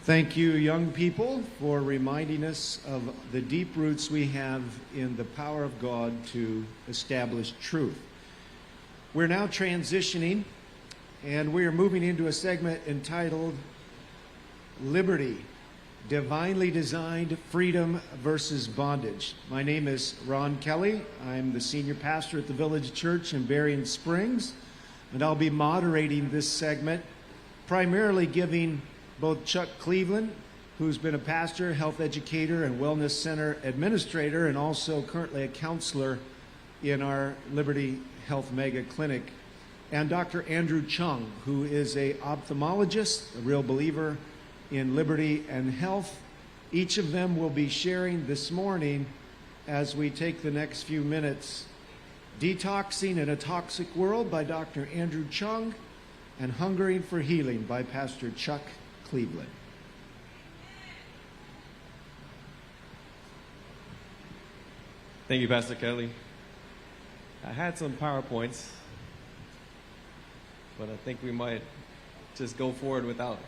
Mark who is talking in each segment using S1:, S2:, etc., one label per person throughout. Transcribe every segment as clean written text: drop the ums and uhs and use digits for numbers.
S1: Thank you, young people, for reminding us of the deep roots we have in the power of God to establish truth. We're now transitioning, and we are moving into a segment entitled Liberty, Divinely Designed Freedom versus Bondage. My name is Ron Kelly. I'm the senior pastor at the Village Church in Berrien Springs, and I'll be moderating this segment, primarily giving both Chuck Cleveland, who's been a pastor, health educator, and wellness center administrator, and also currently a counselor in our Liberty Health Mega Clinic, and Dr. Andrew Chung, who is an ophthalmologist, a real believer in liberty and health. Each of them will be sharing this morning as we take the next few minutes. Detoxing in a Toxic World by Dr. Andrew Chung, and Hungering for Healing by Pastor Chuck Cleveland.
S2: Thank you, Pastor Kelly. I had some PowerPoints, but I think we might just go forward without.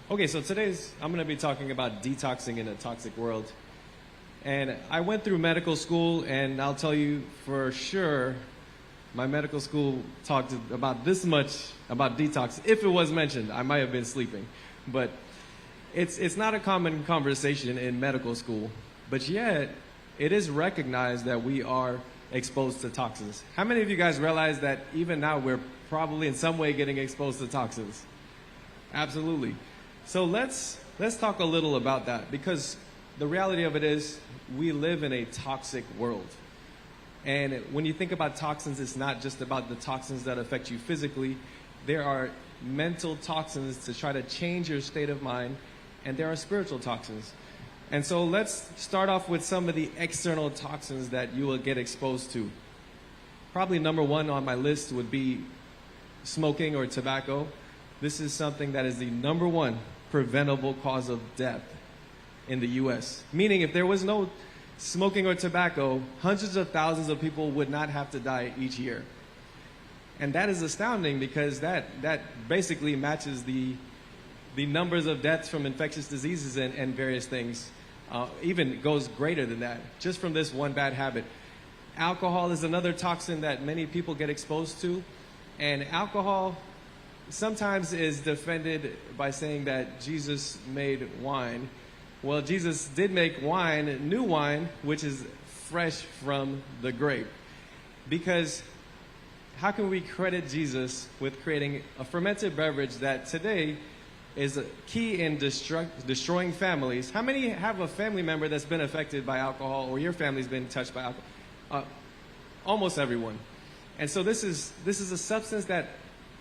S2: Okay, so I'm going to be talking about detoxing in a toxic world. And I went through medical school, and I'll tell you for sure, my medical school talked about this much about detox. If it was mentioned, I might have been sleeping. But it's not a common conversation in medical school. But yet, it is recognized that we are exposed to toxins. How many of you guys realize that even now we're probably in some way getting exposed to toxins? Absolutely. So let's talk a little about that, because the reality of it is we live in a toxic world. And when you think about toxins, it's not just about the toxins that affect you physically. There are mental toxins to try to change your state of mind, and there are spiritual toxins. And so let's start off with some of the external toxins that you will get exposed to. Probably number one on my list would be smoking or tobacco. This is something that is the number one preventable cause of death in the U.S. Meaning if there was no smoking or tobacco, hundreds of thousands of people would not have to die each year. And that is astounding, because that basically matches the numbers of deaths from infectious diseases and various things. Even goes greater than that, just from this one bad habit. Alcohol is another toxin that many people get exposed to. And alcohol sometimes is defended by saying that Jesus made wine. Well, Jesus did make wine, new wine, which is fresh from the grape. Because how can we credit Jesus with creating a fermented beverage that today is a key in destroying families? How many have a family member that's been affected by alcohol, or your family's been touched by alcohol? Almost everyone. And so this is a substance that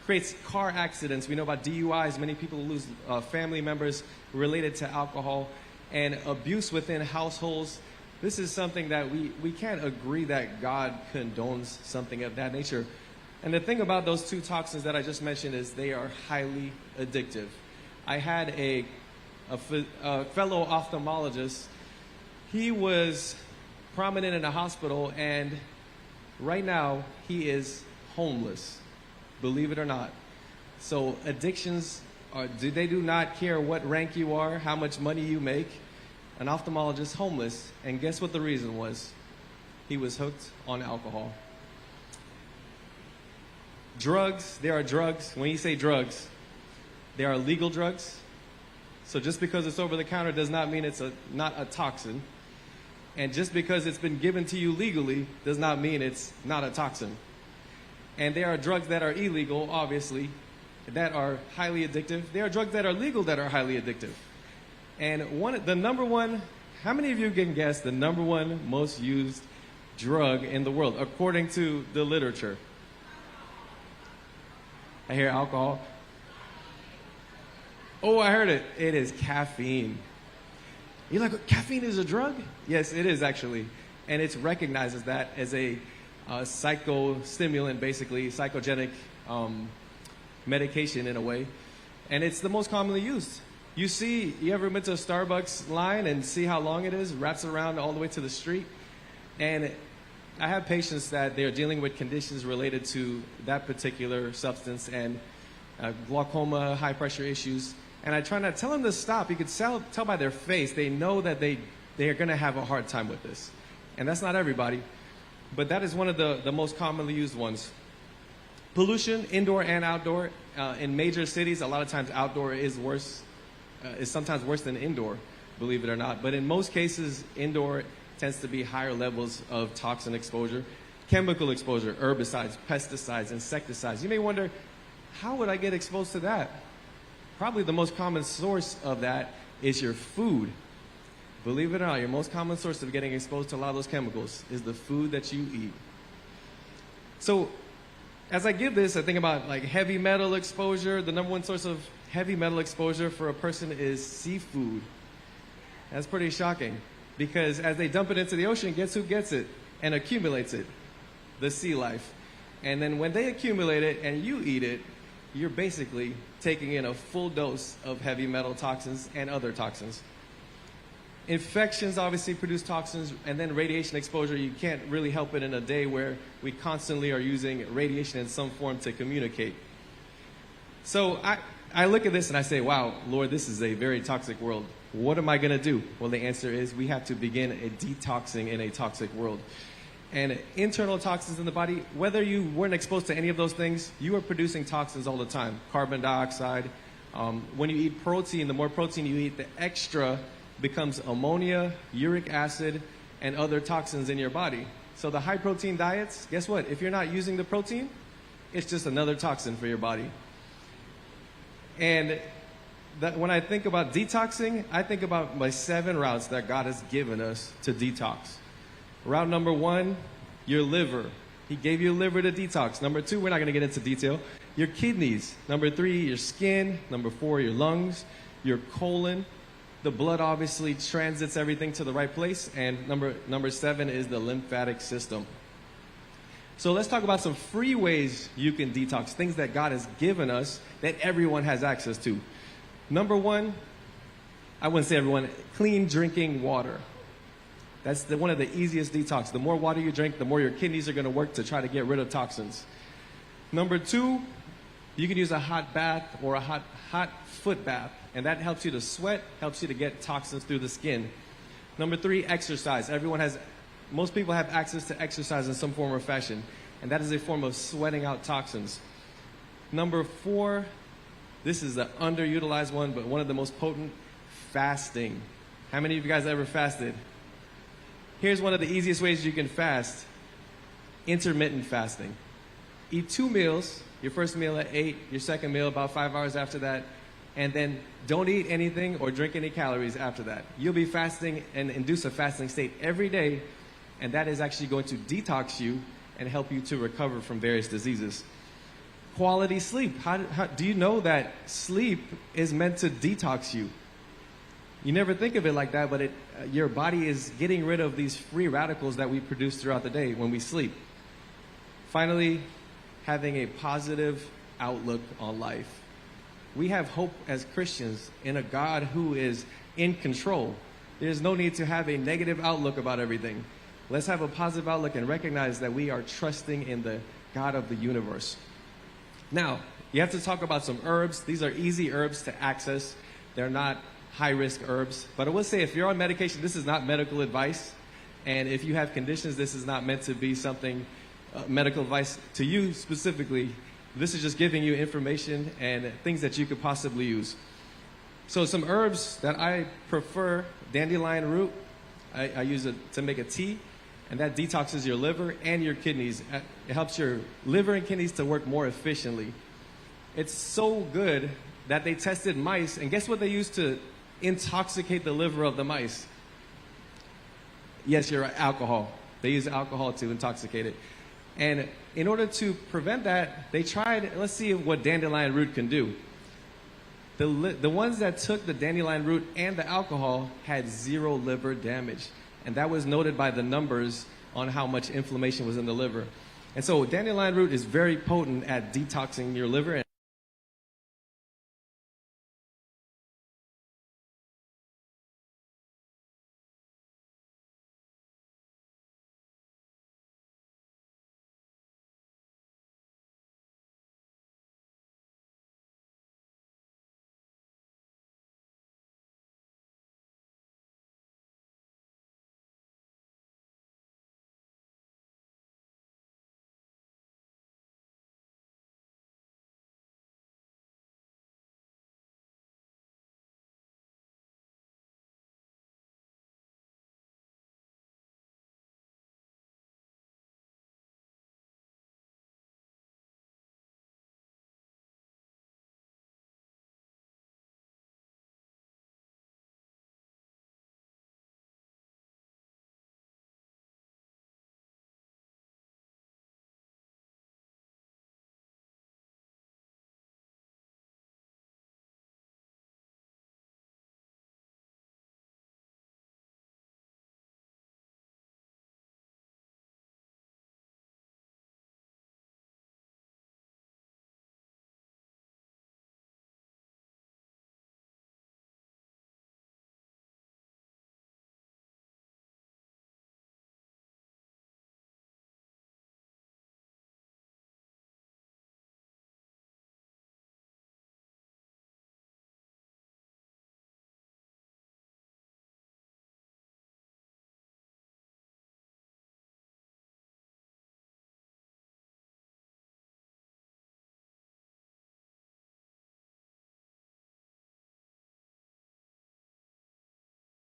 S2: creates car accidents. We know about DUIs. Many people lose family members related to alcohol, and abuse within households. This is something that we can't agree that God condones something of that nature. And the thing about those two toxins that I just mentioned is they are highly addictive. I had a fellow ophthalmologist. He was prominent in a hospital, and right now he is homeless, believe it or not. So addictions they do not care what rank you are, how much money you make. An ophthalmologist homeless, and guess what the reason was? He was hooked on alcohol. Drugs, there are drugs. When you say drugs, there are legal drugs. So just because it's over the counter does not mean it's not a toxin. And just because it's been given to you legally does not mean it's not a toxin. And there are drugs that are illegal, obviously, that are highly addictive. There are drugs that are legal that are highly addictive. And the number one, how many of you can guess the number one most used drug in the world, according to the literature? I hear alcohol. Oh, I heard it. It is caffeine. You're like, caffeine is a drug? Yes, it is actually. And it's recognized as that, as a psychostimulant, basically, psychogenic medication in a way. And it's the most commonly used. You ever been to a Starbucks line and see how long it is? Wraps around all the way to the street. And I have patients that they're dealing with conditions related to that particular substance, and glaucoma, high pressure issues. And I try not to tell them to stop. You could tell by their face, they know that they are going to have a hard time with this. And that's not everybody, but that is one of the most commonly used ones. Pollution, indoor and outdoor. In major cities, a lot of times outdoor is worse, is sometimes worse than indoor, believe it or not. But in most cases, indoor tends to be higher levels of toxin exposure. Chemical exposure, herbicides, pesticides, insecticides. You may wonder, how would I get exposed to that? Probably the most common source of that is your food. Believe it or not, your most common source of getting exposed to a lot of those chemicals is the food that you eat. So as I give this, I think about like heavy metal exposure. The number one source of heavy metal exposure for a person is seafood. That's pretty shocking because as they dump it into the ocean, guess who gets it and accumulates it? The sea life. And then when they accumulate it and you eat it, you're basically taking in a full dose of heavy metal toxins and other toxins. Infections obviously produce toxins, and then radiation exposure, you can't really help it in a day where we constantly are using radiation in some form to communicate. So I look at this and I say, wow, Lord, this is a very toxic world. What am I going to do? Well, the answer is we have to begin a detoxing in a toxic world. And internal toxins in the body, whether you weren't exposed to any of those things, you are producing toxins all the time. Carbon dioxide. When you eat protein, the more protein you eat, the extra becomes ammonia, uric acid, and other toxins in your body. So the high protein diets, guess what? If you're not using the protein, it's just another toxin for your body. And when I think about detoxing, I think about my 7 routes that God has given us to detox. Route number 1, your liver. He gave you a liver to detox. Number 2, we're not going to get into detail. Your kidneys. Number 3, your skin. Number 4, your lungs, your colon. The blood obviously transits everything to the right place. And number 7 is the lymphatic system. So let's talk about some free ways you can detox, things that God has given us that everyone has access to. Number 1, I wouldn't say everyone, clean drinking water. That's one of the easiest detox. The more water you drink, the more your kidneys are going to work to try to get rid of toxins. Number 2, you can use a hot bath or a hot foot bath, and that helps you to sweat, helps you to get toxins through the skin. Number 3, exercise. Most people have access to exercise in some form or fashion, and that is a form of sweating out toxins. Number 4, this is the underutilized one, but one of the most potent, fasting. How many of you guys ever fasted? Here's one of the easiest ways you can fast. Intermittent fasting. Eat 2 meals, your first meal at 8, your second meal about 5 hours after that, and then don't eat anything or drink any calories after that. You'll be fasting and induce a fasting state every day, and that is actually going to detox you and help you to recover from various diseases. Quality sleep. Do you know that sleep is meant to detox you? You never think of it like that, but your body is getting rid of these free radicals that we produce throughout the day when we sleep. Finally, having a positive outlook on life. We have hope as Christians in a God who is in control. There's no need to have a negative outlook about everything. Let's have a positive outlook and recognize that we are trusting in the God of the universe. Now, you have to talk about some herbs. These are easy herbs to access. They're not high-risk herbs. But I will say, if you're on medication, this is not medical advice. And if you have conditions, this is not meant to be something, medical advice to you specifically. This is just giving you information and things that you could possibly use. So some herbs that I prefer, dandelion root. I use it to make a tea, and that detoxes your liver and your kidneys. It helps your liver and kidneys to work more efficiently. It's so good that they tested mice, and guess what they used to intoxicate the liver of the mice? Yes, you're right, alcohol. They use alcohol to intoxicate it. And in order to prevent that, they tried, let's see what dandelion root can do. The ones that took the dandelion root and the alcohol had 0 liver damage. And that was noted by the numbers on how much inflammation was in the liver. And so dandelion root is very potent at detoxing your liver.